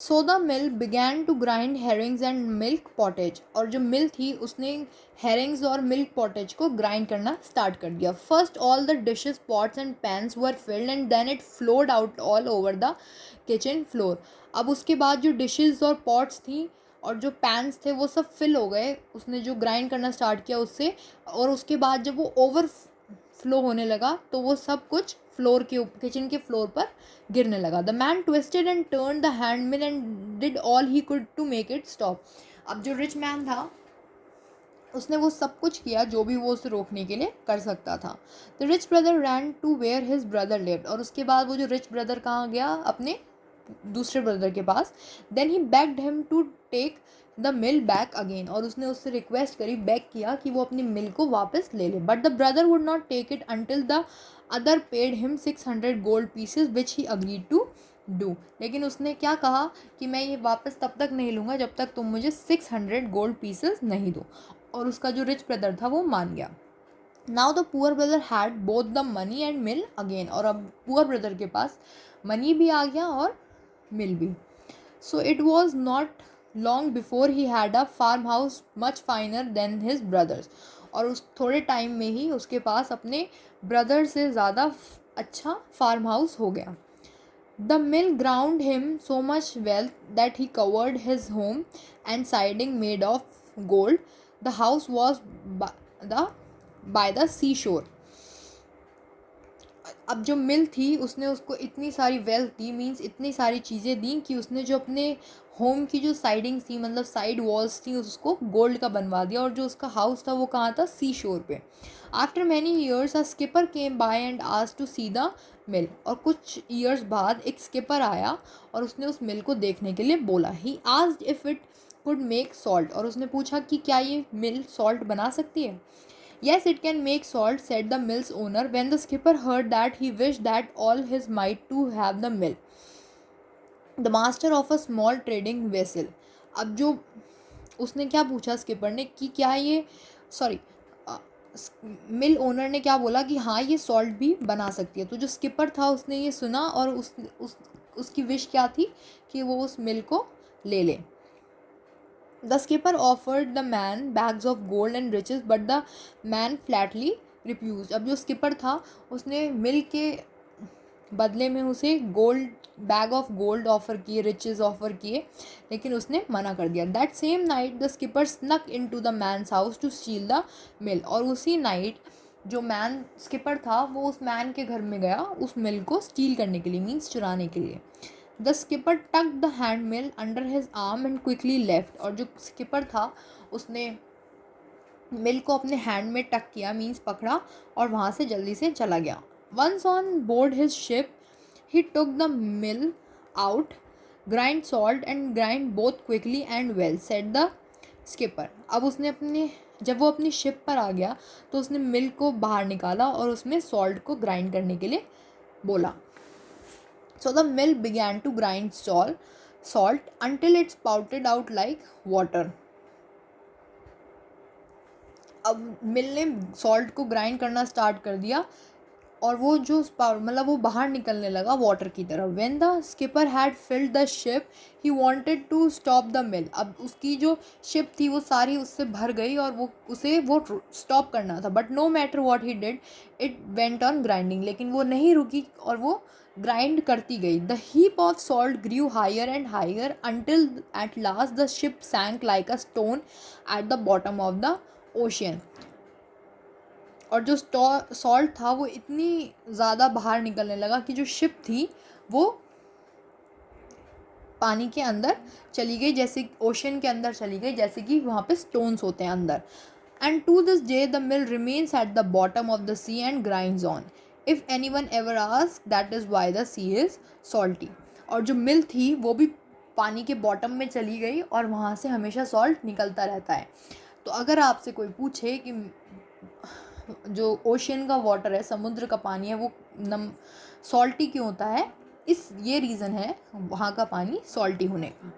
So the mill began to grind herrings and milk pottage, और जो मिल थी उसने हेरिंग्स और मिल्क पॉटेज को ग्राइंड करना स्टार्ट कर दिया. First all the dishes pots and pans were filled and then it flowed out all over the kitchen floor. अब उसके बाद जो डिशेस और पॉट्स थी और जो पैन्स थे वो सब फिल हो गए उसने जो ग्राइंड करना स्टार्ट किया उससे. और उसके बाद जब वो ओवर फ्लो होने लगा तो वो सब कुछ फ्लोर के किचन के फ्लोर पर गिरने लगा. The man twisted and turn the hand mill and did all he could to make it stop. अब जो रिच मैन था उसने वो सब कुछ किया जो भी वो उसे रोकने के लिए कर सकता था. The rich brother ran to where his brother lived, और उसके बाद वो जो रिच ब्रदर कहाँ गया, अपने दूसरे ब्रदर के पास. Then he begged him to take the mill back again, और उसने उससे रिक्वेस्ट करी, बैक किया कि वो अपनी मिल को वापस ले ले. But the brother would not take it until the other paid him 600 gold pieces which he agreed to do. लेकिन उसने क्या कहा कि मैं ये वापस तब तक नहीं लूँगा जब तक तुम मुझे 600 गोल्ड पीसेज नहीं दो. और उसका जो रिच ब्रदर था वो मान गया. Now the poor brother had both the money and mill again, और अब पुअर ब्रदर के पास मनी भी आ गया और मिल भी. So it was not long before he had a farmhouse much finer than his brothers, और उस थोड़े टाइम में ही उसके पास अपने ब्रदर से ज़्यादा अच्छा फार्म हाउस हो गया. The mill ground him so much wealth that he covered his home and siding made of gold. The house was the by the sea shore. अब जो मिल थी उसने उसको इतनी सारी वेल्थ दी, मीन्स इतनी सारी चीज़ें दी कि उसने जो अपने होम की जो साइडिंग थी, मतलब साइड वॉल्स थी, उसको गोल्ड का बनवा दिया. और जो उसका हाउस था वो कहाँ था, सी शोर पे. After many years a skipper came by and asked to see the mill, और कुछ ईयर्स बाद एक स्किपर आया और उसने उस मिल को देखने के लिए बोला. He asked if it could make salt, और उसने पूछा कि क्या ये मिल सॉल्ट बना सकती है. Yes, it can make salt, said the mill's owner. When the skipper heard that, he wished that all his might to have the mill, the master of a small trading vessel. अब जो उसने क्या पूछा skipper ने कि क्या ये sorry मिल owner ने क्या बोला कि हाँ ये सॉल्ट भी बना सकती है. तो जो स्किपर था उसने ये सुना और उसकी विश क्या थी कि वो उस मिल को ले ले. The skipper offered the man bags of gold and riches, but the man flatly refused. अब जो स्किपर था उसने मिल के बदले में उसे बैग ऑफ गोल्ड ऑफर किए, रिचेस ऑफर किए, लेकिन उसने मना कर दिया. That same night the skipper snuck into the man's house to steal the mill, और उसी नाइट जो मैन स्किपर था वो उस मैन के घर में गया उस मिल को स्टील करने के लिए, मीन्स चुराने के लिए. द स्किपर टक the hand mill under his arm and quickly left, और जो स्किपर था उसने मिल को अपने हैंड में टक किया, मीन्स पकड़ा, और वहाँ से जल्दी से चला गया. Once on board his ship he took the mill out, grind salt and grind both quickly and well, said the skipper. अब उसने जब वो अपनी शिप पर आ गया तो उसने मिल को बाहर निकाला और उसमें सॉल्ट को ग्राइंड करने के लिए बोला. So the mill began to grind salt until it spouted out like water. अब मिल ने सॉल्ट को ग्राइंड करना स्टार्ट कर दिया और वो जो मतलब वो बाहर निकलने लगा वाटर की तरह. When the skipper had filled the ship he wanted to stop the mill. अब उसकी जो शिप थी वो सारी उससे भर गई और वो स्टॉप करना था. But no matter what he did it went on grinding, लेकिन वो नहीं रुकी और वो ग्राइंड करती गई. The heap of salt grew higher and higher until at last the ship sank like a stone at the bottom of the ocean. और जो सॉल्ट था वो इतनी ज़्यादा बाहर निकलने लगा कि जो शिप थी वो पानी के अंदर चली गई, जैसे ओशन के अंदर चली गई, जैसे कि वहाँ पे स्टोन्स होते हैं अंदर. And to this day the mill remains at the bottom of the sea and grinds on. If anyone ever ask that is why the sea is salty. और जो मिल थी वो भी पानी के बॉटम में चली गई और वहाँ से हमेशा सॉल्ट निकलता रहता है. तो अगर आपसे कोई पूछे कि जो ओशियन का वाटर है, समुद्र का पानी है, वो सॉल्टी क्यों होता है, ये रीज़न है वहाँ का पानी सॉल्टी होने का.